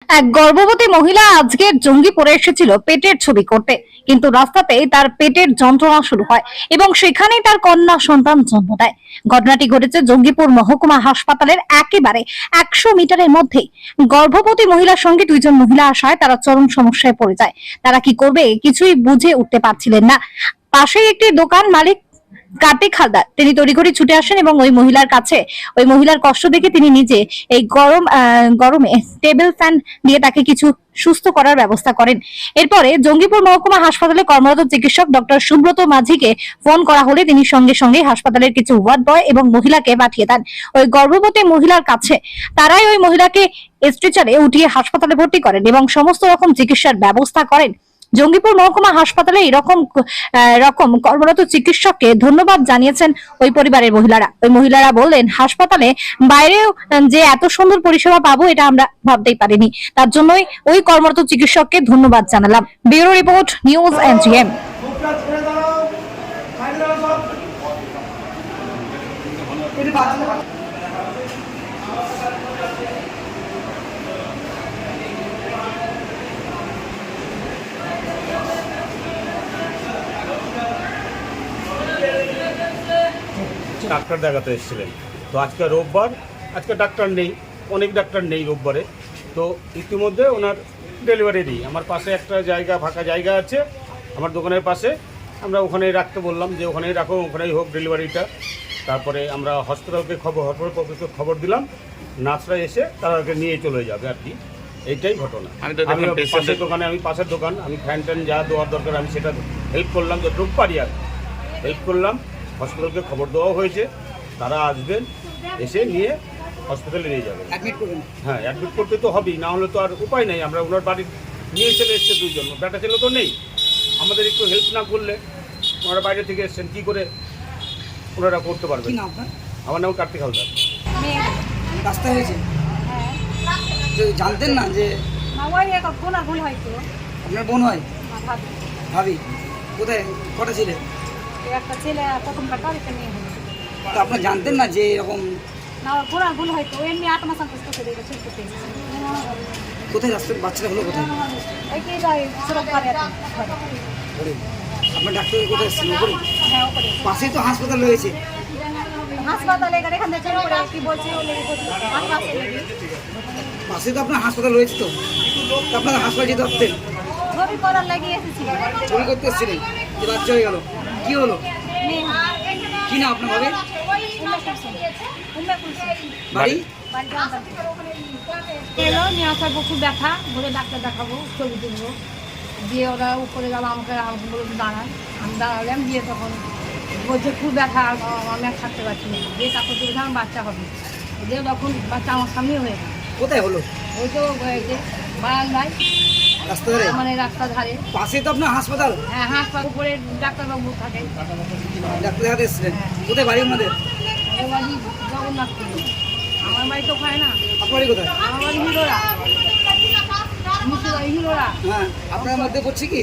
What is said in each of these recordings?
এক গর্ভবতী মহিলা আজকে জঙ্গিপুরে এসেছিল পেটের ছবি করতে, কিন্তু রাস্তাতে তার পেটের যন্ত্রণা শুরু হয় এবং সেখানেই তার কন্যা সন্তান জন্ম দেয়। ঘটনাটি ঘটেছে জঙ্গিপুর মহকুমা হাসপাতালের একেবারে 100 মিটারের মধ্যেই। গর্ভবতী মহিলার সঙ্গে দুইজন মহিলা আসায় তারা চরম সমস্যায় পড়ে যায়। তারা কি করবে কিছুই বুঝে উঠতে পারছিলেন না। পাশেই একটি দোকান মালিক কার্তিক হালদার তিনি তড়িঘড়ি ছুটে আসেন এবং ওই মহিলার কাছে, ওই মহিলার কষ্ট দেখে তিনি নিজে এই গরমে টেবিল ফ্যান দিয়ে তাকে কিছু সুস্থ করার ব্যবস্থা করেন। এরপরে জঙ্গিপুর মহকুমা হাসপাতালে কর্মরত চিকিৎসক ডক্টর সুব্রত মাঝিকে ফোন করা হলে তিনি সঙ্গে সঙ্গে হাসপাতালের কিছু ওয়ার্ড বয় এবং মহিলাকে পাঠিয়ে দেন ওই গর্ভবতী মহিলার কাছে। তারাই ওই মহিলাকে স্ট্রেচারে উঠিয়ে হাসপাতালে ভর্তি করেন এবং সমস্ত রকম চিকিৎসার ব্যবস্থা করেন। জঙ্গিপুর মহকুমা হাসপাতালে এরকম কর্মরত চিকিৎসককে ধন্যবাদ জানিয়েছেন ওই পরিবারের মহিলারা। ওই মহিলারা বললেন, হাসপাতালে বাইরেও যে এত সুন্দর পরিষেবা পাবো এটা আমরা ভাবতেই পারিনি, তার জন্যই ওই কর্মরত চিকিৎসককে ধন্যবাদ জানালাম। Bureau report, news NGM. Doctor দেখাতে এসেছিলেন, তো আজকে রোববার, আজকে ডাক্তার নেই, অনেক ডাক্তার নেই রোববারে। তো ইতিমধ্যে ওনার ডেলিভারি দিই, আমার পাশে একটা জায়গা, ফাঁকা জায়গা আছে আমার দোকানের পাশে, আমরা ওখানেই রাখতে বললাম যে ওখানেই রাখো, ওখানেই হোক ডেলিভারিটা। তারপরে আমরা হসপিটালকে খবর দিলাম, নার্সরা এসে তাদেরকে নিয়ে চলে যাবে আর কি, এইটাই ঘটনা। আমি পাশের দোকান, আমি ফ্যান ট্যান যা দেওয়ার দরকার আমি সেটা হেল্প করলাম, যতটুকু পারি আর হেল্প করলাম। হসপিটালকে খবর দেওয়া হয়েছে, তারা আসবেন, এসে নিয়ে হসপিটালে নিয়ে যাবেন। হ্যাঁ, অ্যাডমিট করতে তো হবেই, না হলে তো আর উপায় নেই। আমরা ওনার বাড়ির নিয়ে চলে এসছে দুইজন, বেটা ছেলে তো নেই, আমাদের একটু হেল্প না করলে ওনারা বাইরে থেকে এসছেন, কী করে ওনারা করতে পারবেন। আমার নাম কার্তিক হালদার। রাস্তা হয়েছে জানতেন না যে আপনার বোন হয়? ভাবি কোথায়, কটা ছেলে? একটা ছেলে প্রথম কাটা, একটা মেয়ে হলো। তো আপনার জানতেন না যে এরকম? না, ঘোরা ভুল হয়তো এমনি 8 মাস আগে করতে দেখেছি। কোথায় রাস্তার বাচ্চাটা হলো কোথায়? এই কি যায় সরব করে আছে। আপনার ডাক্তার কোথায় এসেছিল? উপরে? হ্যাঁ, উপরে পাশেই তো হাসপাতাল রয়েছে। হাসপাতালে এখান থেকে চলে পড়ে কি বলছি ওলে পাশে তো আপনার হাসপাতাল রয়েছে, তো আপনার হাসপাতালে যেতে পারতেন। ছবি করার লাগিয়ে এসেছি, ছবি করতে এসেছিলেন, যে বাচ্চা হয়ে গেল, কি হলো? কি না আপনার ভাবে? বাড়ি এলো নিয়ে আসার পর খুব ব্যথা, বলে ডাক্তার দেখাবো, ছবি তুলবো। দিয়ে ওরা উপরে গেল, আমাকে বলে দাঁড়ান, আমি দাঁড়ালাম। দিয়ে তখন বলছে খুব ব্যথা, আমি আর থাকতে পারছি না। দিয়ে তারপর তুলে আমার বাচ্চা হবে। দিয়ে তখন বাচ্চা আমার সামনে হয়ে গেল। কোথায় হলো? ওই তো হয়েছে বারান্দায়, রাস্তা ধারে, মানে রাস্তার ধারে। পাশে তো আপনার হাসপাতাল? হ্যাঁ, হাসপাতাল উপরে ডাক্তারবাবু থাকে। ডাক্তার দেখাতে এসেছিলেন? কোথায় বাড়ি আপনাদের? আমার বাড়ি জগন্নাথপুর। আমার বাড়ি তো হয় না। আপনার বাড়ি কোথায়? আমার বাড়ি হিরোরা, হিরোরা। হ্যাঁ, আপনার মধ্যে পড়ছে কি?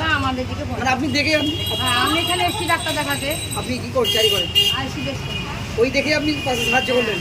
না, আমাদের দিকে পড়ে। মানে আপনি দেখে, হ্যাঁ, আমি এখানে এসেছি ডাক্তার দেখাতে। আপনি কি চাই করেন? আর এসে দেখছি। ওই দেখে আপনি পাশে সাহায্য করলেন?